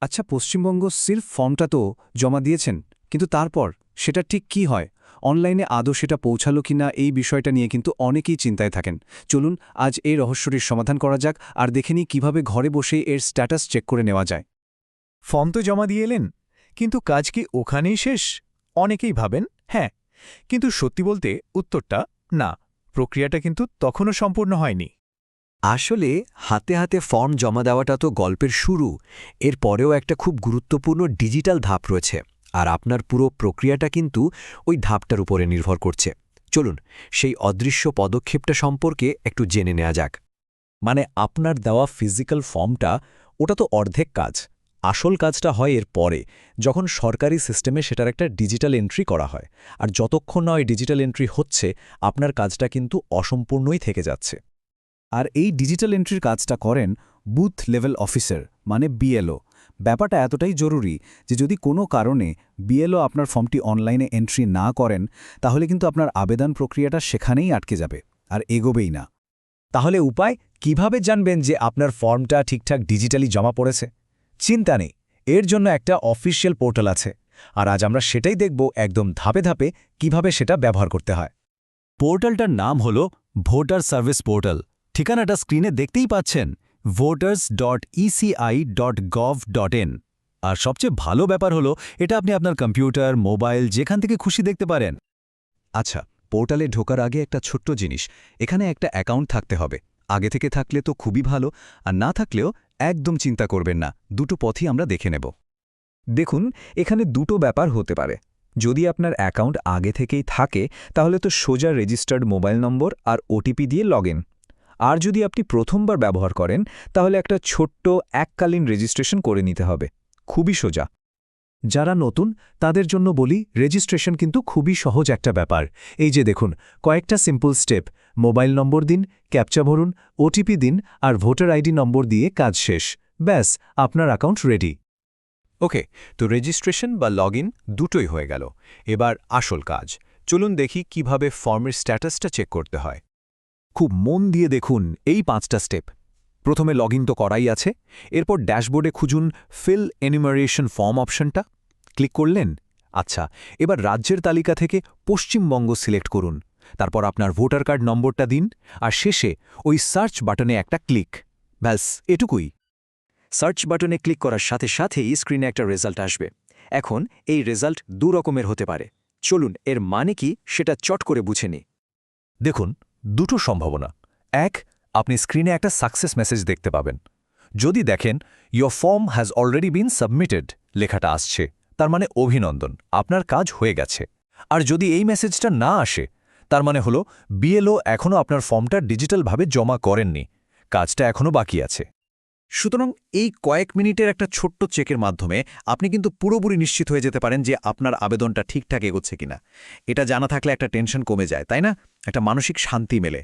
আচ্ছা, পশ্চিমবঙ্গ সির্ফ ফর্মটা তো জমা দিয়েছেন, কিন্তু তারপর সেটা ঠিক কি হয়? অনলাইনে আদৌ সেটা পৌঁছালো কিনা এই বিষয়টা নিয়ে কিন্তু অনেকেই চিন্তায় থাকেন। চলুন আজ এই রহস্যটির সমাধান করা যাক আর দেখে নিই কীভাবে ঘরে বসেই এর স্ট্যাটাস চেক করে নেওয়া যায়। ফর্ম তো জমা দিয়ে এলেন, কিন্তু কাজ কি ওখানেই শেষ? অনেকেই ভাবেন হ্যাঁ, কিন্তু সত্যি বলতে উত্তরটা না। প্রক্রিয়াটা কিন্তু তখনও সম্পূর্ণ হয়নি। আসলে হাতে হাতে ফর্ম জমা দেওয়াটা তো গল্পের শুরু। এর পরেও একটা খুব গুরুত্বপূর্ণ ডিজিটাল ধাপ রয়েছে, আর আপনার পুরো প্রক্রিয়াটা কিন্তু ওই ধাপটার উপরে নির্ভর করছে। চলুন সেই অদৃশ্য পদক্ষেপটা সম্পর্কে একটু জেনে নেওয়া যাক। মানে আপনার দেওয়া ফিজিক্যাল ফর্মটা, ওটা তো অর্ধেক কাজ। আসল কাজটা হয় এর পরে, যখন সরকারি সিস্টেমে সেটার একটা ডিজিটাল এন্ট্রি করা হয়। আর যতক্ষণ না ওই ডিজিটাল এন্ট্রি হচ্ছে, আপনার কাজটা কিন্তু অসম্পূর্ণই থেকে যাচ্ছে। আর এই ডিজিটাল এন্ট্রির কাজটা করেন বুথ লেভেল অফিসার, মানে বিএলও। ব্যাপারটা এতটাই জরুরি যে যদি কোনো কারণে বিএলও আপনার ফর্মটি অনলাইনে এন্ট্রি না করেন, তাহলে কিন্তু আপনার আবেদন প্রক্রিয়াটা সেখানেই আটকে যাবে আর এগোবেই না। তাহলে উপায় কিভাবে জানবেন যে আপনার ফর্মটা ঠিকঠাক ডিজিটালি জমা পড়েছে? চিন্তা নেই, এর জন্য একটা অফিসিয়াল পোর্টাল আছে। আর আজ আমরা সেটাই দেখব একদম ধাপে ধাপে কিভাবে সেটা ব্যবহার করতে হয়। পোর্টালটার নাম হল ভোটার সার্ভিস পোর্টাল। ঠিকানাটা স্ক্রিনে দেখতেই পাচ্ছেন, voters.eci.gov.in। আর সবচেয়ে ভালো ব্যাপার হলো, এটা আপনি আপনার কম্পিউটার, মোবাইল যেখান থেকে খুশি দেখতে পারেন। আচ্ছা, পোর্টালে ঢোকার আগে একটা ছোট্ট জিনিস, এখানে একটা অ্যাকাউন্ট থাকতে হবে। আগে থেকে থাকলে তো খুবই ভালো, আর না থাকলেও একদম চিন্তা করবেন না, দুটো পথই আমরা দেখে নেব। দেখুন, এখানে দুটো ব্যাপার হতে পারে। যদি আপনার অ্যাকাউন্ট আগে থেকেই থাকে, তাহলে তো সোজা রেজিস্টার্ড মোবাইল নম্বর আর ওটিপি দিয়ে লগইন। আর যদি আপনি প্রথমবার ব্যবহার করেন, তাহলে একটা ছোট্ট এককালীন রেজিস্ট্রেশন করে নিতে হবে। খুবই সোজা। যারা নতুন তাদের জন্য বলি, রেজিস্ট্রেশন কিন্তু খুবই সহজ একটা ব্যাপার। এই যে দেখুন, কয়েকটা সিম্পল স্টেপ। মোবাইল নম্বর দিন, ক্যাপচা ভরুন, ওটিপি দিন আর ভোটার আইডি নম্বর দিয়ে কাজ শেষ। ব্যাস, আপনার অ্যাকাউন্ট রেডি। ওকে, তো রেজিস্ট্রেশন বা লগইন দুটোই হয়ে গেল। এবার আসল কাজ। চলুন দেখি কিভাবে ফর্মের স্ট্যাটাসটা চেক করতে হয়। খুব মন দিয়ে দেখুন এই 5টা স্টেপ। প্রথমে লগইন তো করাই আছে। এরপর ড্যাশবোর্ডে খুঁজুন ফিল এনিমারেশন ফর্ম অপশনটা। ক্লিক করলেন। আচ্ছা, এবার রাজ্যের তালিকা থেকে পশ্চিমবঙ্গ সিলেক্ট করুন। তারপর আপনার ভোটার কার্ড নম্বরটা দিন, আর শেষে ওই সার্চ বাটনে একটা ক্লিক। ব্যাস, এটুকুই। সার্চ বাটনে ক্লিক করার সাথে সাথেই স্ক্রিনে একটা রেজাল্ট আসবে। এখন এই রেজাল্ট দু রকমের হতে পারে। চলুন এর মানে কি সেটা চট করে বুঝে নিই। দেখুন, দুটো সম্ভাবনা। এক, আপনি স্ক্রিনে একটা সাকসেস মেসেজ দেখতে পাবেন। যদি দেখেন your form has already been submitted লেখাটা আসছে, তার মানে অভিনন্দন, আপনার কাজ হয়ে গেছে। আর যদি এই মেসেজটা না আসে, তার মানে হলো বিএলও এখনও আপনার ফর্মটা ডিজিটালভাবে জমা করেননি, কাজটা এখনও বাকি আছে। সুতরাং এই কয়েক মিনিটের একটা ছোট্ট চেকের মাধ্যমে আপনি কিন্তু পুরোপুরি নিশ্চিত হয়ে যেতে পারেন যে আপনার আবেদনটা ঠিকঠাক এগোচ্ছে কিনা। এটা জানা থাকলে একটা টেনশন কমে যায়, তাই না? একটা মানসিক শান্তি মেলে।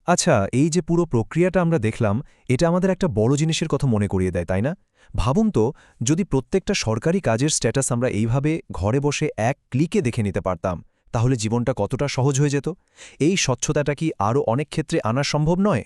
আচ্ছা, এই যে পুরো প্রক্রিয়াটা আমরা দেখলাম, এটা আমাদের একটা বড় জিনিসের কথা মনে করিয়ে দেয়, তাই না? ভাবুন তো, যদি প্রত্যেকটা সরকারি কাজের স্ট্যাটাস আমরা এইভাবে ঘরে বসে এক ক্লিকে দেখে নিতে পারতাম, তাহলে জীবনটা কতটা সহজ হয়ে যেত। এই স্বচ্ছতাটা কি আরও অনেক ক্ষেত্রে আনা সম্ভব নয়?